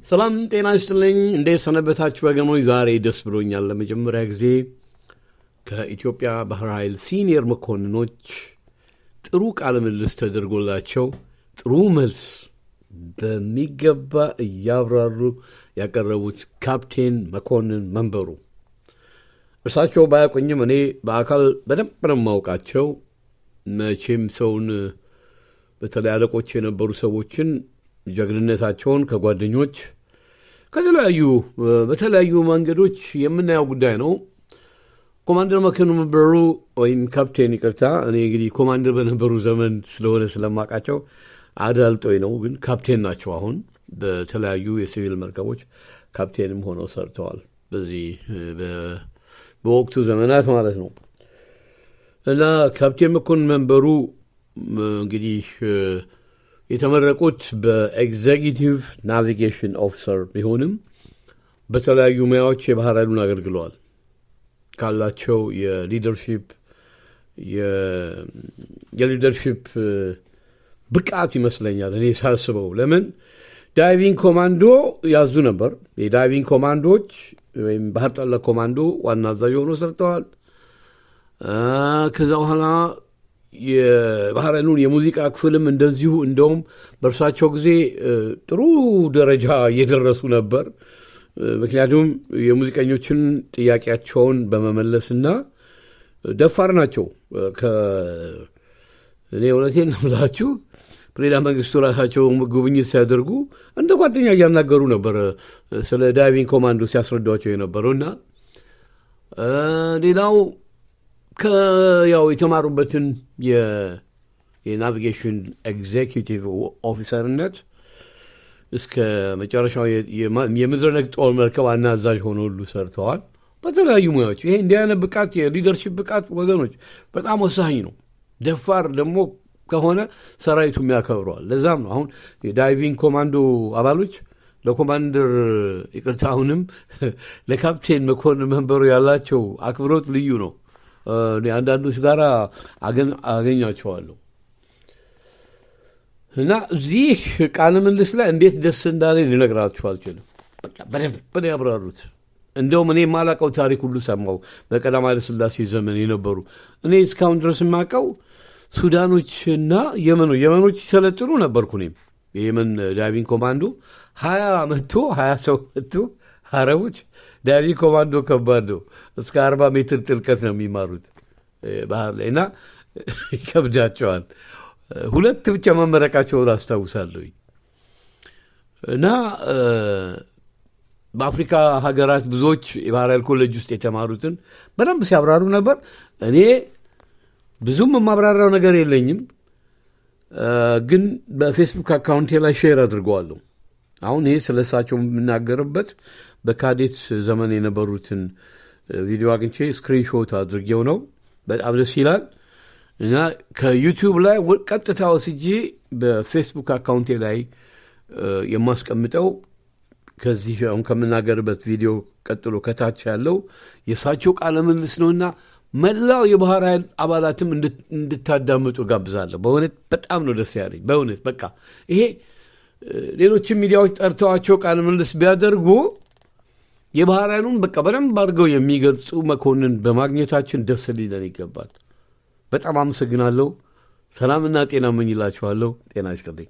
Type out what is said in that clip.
ሰላም ጤና ይስጥልኝ። እንዴት ሰነበታችሁ ወገኖች? ዛሬ ደስ ብሎኛል። ለመጀመሪያ ጊዜ ከኢትዮጵያ ባህር ኃይል ሲኒየር መኮንኖች ጥሩ ቃለ ምልልስ ተደርጎላቸው ጥሩ መልስ በሚገባ እያብራሩ ያቀረቡት ካፕቴን መኮንን መንበሩ። እርሳቸው ባያቆኝም እኔ በአካል በደንብ ነው የማውቃቸው። መቼም ሰውን በተለይ አለቆች የነበሩ ሰዎችን ጀግንነታቸውን ከጓደኞች በተለያዩ መንገዶች የምናየው ጉዳይ ነው። ኮማንደር መኮንን መንበሩ ወይም ካፕቴን ይቅርታ፣ እኔ እንግዲህ ኮማንደር በነበሩ ዘመን ስለሆነ ስለማውቃቸው አዳልጦኝ ነው፣ ግን ካፕቴን ናቸው። አሁን በተለያዩ የሲቪል መርከቦች ካፕቴንም ሆነው ሰርተዋል። በዚህ በወቅቱ ዘመናት ማለት ነው። እና ካፕቴን መኮንን መንበሩ እንግዲህ የተመረቁት በኤግዜኪቲቭ ናቪጌሽን ኦፊሰር ቢሆንም በተለያዩ ሙያዎች የባህር ኃይሉን አገልግለዋል። ካላቸው የሊደርሺፕ ብቃት ይመስለኛል እኔ ሳስበው። ለምን ዳይቪንግ ኮማንዶ ያዙ ነበር። የዳይቪንግ ኮማንዶዎች ወይም ባህር ጠለቅ ኮማንዶ ዋና አዛዥ ሆኖ ሰርተዋል። ከዛ በኋላ የባህር ኃይሉን የሙዚቃ ክፍልም እንደዚሁ። እንደውም በእርሳቸው ጊዜ ጥሩ ደረጃ እየደረሱ ነበር። ምክንያቱም የሙዚቀኞችን ጥያቄያቸውን በመመለስና ደፋር ናቸው። እኔ እውነቴን ነው የምላችሁ፣ ፕሬዝዳንት መንግስቱ ራሳቸው ጉብኝት ሲያደርጉ እንደ ጓደኛ እያናገሩ ነበር ስለ ዳይቪንግ ኮማንዶ ሲያስረዷቸው የነበረው። እና ሌላው ያው የተማሩበትን የናቪጌሽን ኤግዜኪቲቭ ኦፊሰርነት እስከ መጨረሻው የምድረ ነክ ጦር መርከብ ዋና አዛዥ ሆነው ሁሉ ሰርተዋል በተለያዩ ሙያዎች። ይሄ እንዲህ አይነት ብቃት፣ የሊደርሺፕ ብቃት ወገኖች በጣም ወሳኝ ነው። ደፋር ደግሞ ከሆነ ሰራዊቱም ያከብረዋል። ለዛም ነው አሁን የዳይቪንግ ኮማንዶ አባሎች ለኮማንደር ይቅርታ፣ አሁንም ለካፕቴን መኮንን መንበሩ ያላቸው አክብሮት ልዩ ነው። አንዳንዶች ጋር አገኛቸዋለሁ እና እዚህ ቃለ ምልልስ ላይ እንዴት ደስ እንዳለ ልነግራችሁ አልችልም። በደንብ ያብራሩት። እንደውም እኔ የማላውቀው ታሪክ ሁሉ ሰማሁ። በቀዳማዊ ኃይለ ሥላሴ ዘመን የነበሩ እኔ እስካሁን ድረስ የማውቀው ሱዳኖችና የመኖች ይሰለጥኑ ነበርኩ። እኔም የየመን ዳይቪንግ ኮማንዶ 20 ሰው መጥቶ አረቦች ዳይቪንግ ኮማንዶ ከባድ ነው። እስከ 40 ሜትር ጥልቀት ነው የሚማሩት ባህር ላይ እና ይከብዳቸዋል። 2 ብቻ መመረቃቸውን አስታውሳለሁ። እና በአፍሪካ ሀገራት ብዙዎች የባህር ኃይል ኮሌጅ ውስጥ የተማሩትን በደንብ ሲያብራሩ ነበር። እኔ ብዙም የማብራራው ነገር የለኝም፣ ግን በፌስቡክ አካውንቴ ላይ ሼር አድርገዋለሁ። አሁን ይሄ ስለ እሳቸው የምናገርበት በካዴት ዘመን የነበሩትን ቪዲዮ አግኝቼ ስክሪንሾት አድርጌው ነው። በጣም ደስ ይላል። እና ከዩቲዩብ ላይ ቀጥታ ወስጄ በፌስቡክ አካውንቴ ላይ የማስቀምጠው ከዚህ አሁን ከምናገርበት ቪዲዮ ቀጥሎ ከታች ያለው የእሳቸው ቃለ ምልልስ ነውና መላው የባህር ኃይል አባላትም እንድታዳምጡ ጋብዛለሁ። በእውነት በጣም ነው ደስ ያለኝ። በእውነት በቃ ይሄ ሌሎችም ሚዲያዎች ጠርተዋቸው ቃለ ምልልስ ቢያደርጉ የባህር ኃይሉን በቃ በደንብ አድርገው የሚገልጹ መኮንን በማግኘታችን ደስ ሊለን ይገባል። በጣም አመሰግናለሁ። ሰላምና ጤና እመኝላችኋለሁ። ጤና ይስጥልኝ።